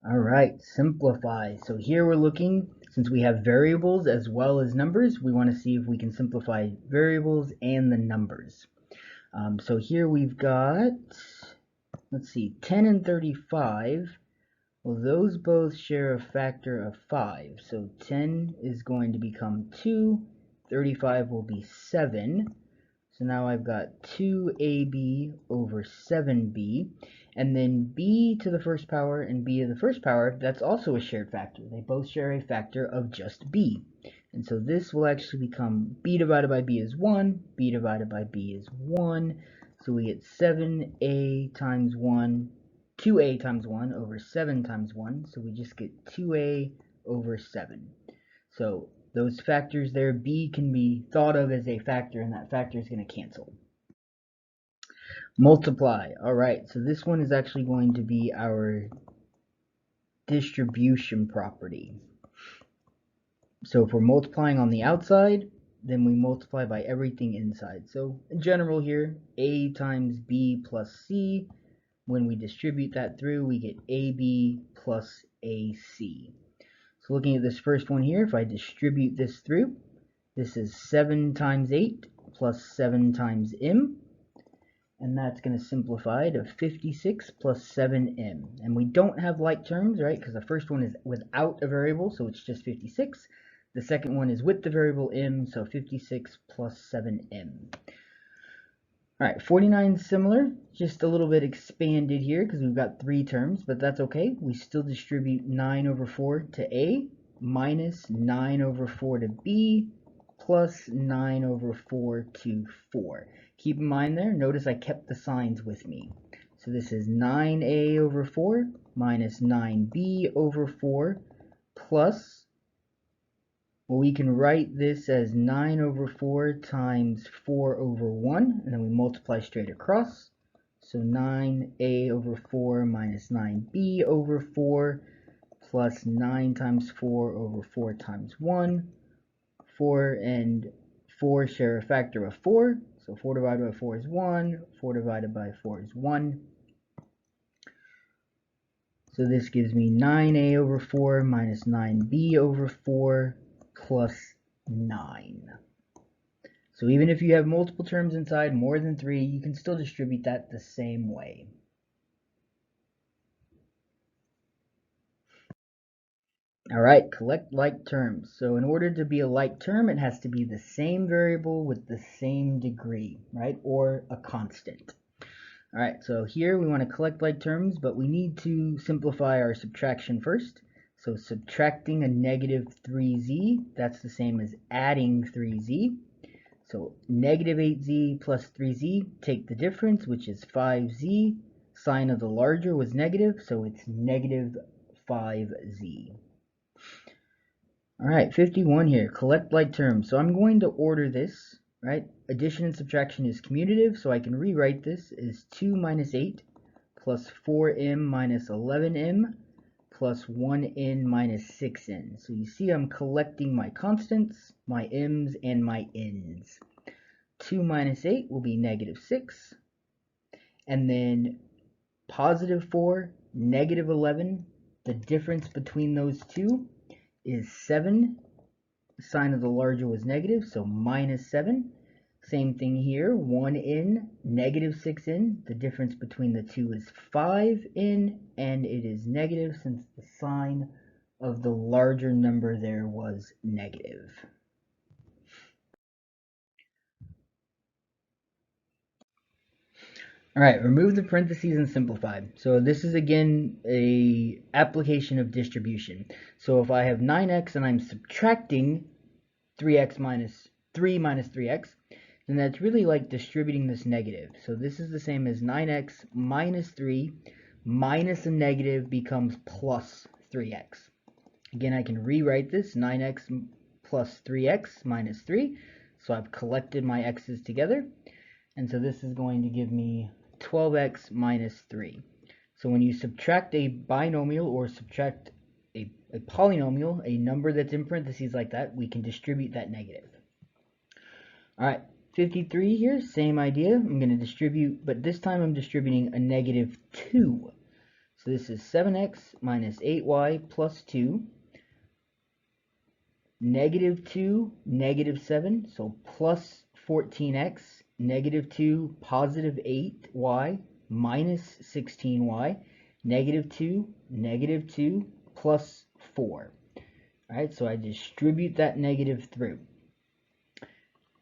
All right, simplify. So here we're looking, since we have variables as well as numbers, we want to see if we can simplify variables and the numbers. So here we've got, let's see, 10 and 35. Well, those both share a factor of 5. So 10 is going to become 2, 35 will be 7. So now I've got 2ab over 7b, and then b to the first power and b to the first power, that's also a shared factor. They both share a factor of just b. And so this will actually become b divided by b is 1, b divided by b is 1. So we get 7a times 1, 2a times 1 over 7 times 1. So we just get 2a over 7. So those factors there, b can be thought of as a factor, and that factor is going to cancel. Multiply. All right, so this one is actually going to be our distribution property. So if we're multiplying on the outside, then we multiply by everything inside. So in general here, a times b plus c. When we distribute that through, we get ab plus ac. So looking at this first one here, if I distribute this through, this is 7 times 8 plus 7 times m, and that's going to simplify to 56 plus 7m. And we don't have like terms, right, because the first one is without a variable, so it's just 56. The second one is with the variable m, so 56 plus 7m. All right, 49 is similar, just a little bit expanded here because we've got 3 terms, but that's okay. We still distribute 9 over 4 to a minus 9 over 4 to b plus 9 over 4 to 4. Keep in mind there, notice I kept the signs with me. So this is 9a over 4 minus 9b over 4 plus, well, we can write this as 9 over 4 times 4 over 1, and then we multiply straight across. So 9a over 4 minus 9b over 4 plus 9 times 4 over 4 times 1. 4 and 4 share a factor of 4, so 4 divided by 4 is 1, 4 divided by 4 is 1. So this gives me 9a over 4 minus 9b over 4 plus 9. So even if you have multiple terms inside, more than 3, you can still distribute that the same way. All right, collect like terms. So in order to be a like term, it has to be the same variable with the same degree, right? Or a constant. All right, so here we want to collect like terms, but we need to simplify our subtraction first. So subtracting a negative 3z, that's the same as adding 3z. So negative 8z plus 3z, take the difference, which is 5z. Sign of the larger was negative, so it's negative 5z. All right, 51 here, collect like terms. So I'm going to order this, right? Addition and subtraction is commutative, so I can rewrite this as 2 minus 8 plus 4m minus 11m plus 1n minus 6n. So you see I'm collecting my constants, my m's, and my n's. 2 minus 8 will be negative 6. And then positive 4, negative 11, the difference between those two is 7. The sign of the larger was negative, so minus 7. Same thing here, 1n, negative 6n. The difference between the two is 5n, and it is negative since the sign of the larger number there was negative. All right, remove the parentheses and simplify. So this is again a application of distribution. So if I have 9x and I'm subtracting 3x minus 3 minus 3x, then that's really like distributing this negative. So this is the same as 9x minus 3 minus a negative becomes plus 3x. Again, I can rewrite this 9x plus 3x minus 3. So I've collected my x's together. And so this is going to give me 12x minus 3. So when you subtract a binomial or subtract a polynomial, a number that's in parentheses like that, we can distribute that negative. All right, 53 here, same idea. I'm going to distribute, but this time I'm distributing a negative 2. So this is 7x minus 8y plus 2, negative 2, negative 7, so plus 14x, negative 2, positive 8y, minus 16y, negative 2, plus 4. Alright, so I distribute that negative through.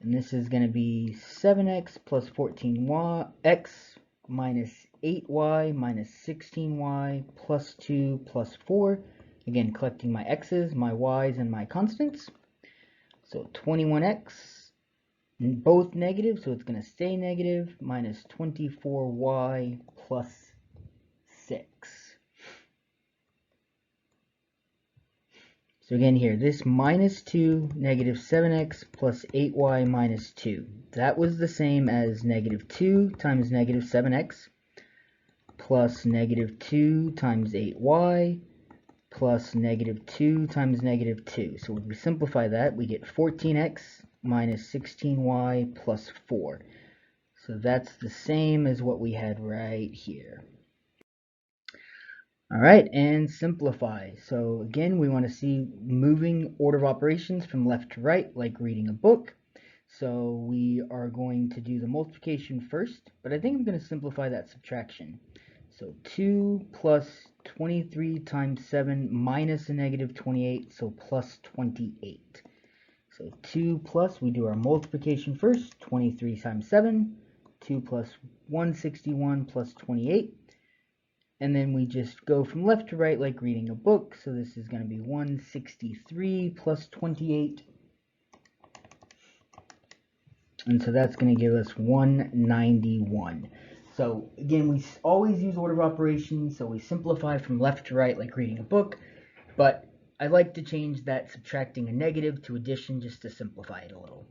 And this is going to be 7x plus 14x minus 8y minus 16y plus 2 plus 4. Again, collecting my x's, my y's, and my constants. So 21x, both negative, so it's going to stay negative, minus 24y plus 6. So again here, this minus 2, negative 7x plus 8y minus 2. That was the same as negative 2 times negative 7x plus negative 2 times 8y plus negative 2 times negative 2. So when we simplify that, we get 14x minus 16y plus 4. So that's the same as what we had right here. All right, and simplify. So again, we want to see moving order of operations from left to right, like reading a book. So we are going to do the multiplication first, but I think I'm going to simplify that subtraction. So 2 plus 23 times 7 minus a negative 28, so plus 28. So 2 plus, we do our multiplication first, 23 times 7, 2 plus 161 plus 28. And then we just go from left to right like reading a book. So this is going to be 163 plus 28. And so that's going to give us 191. So again, we always use order of operations. So we simplify from left to right like reading a book. But I like to change that subtracting a negative to addition just to simplify it a little.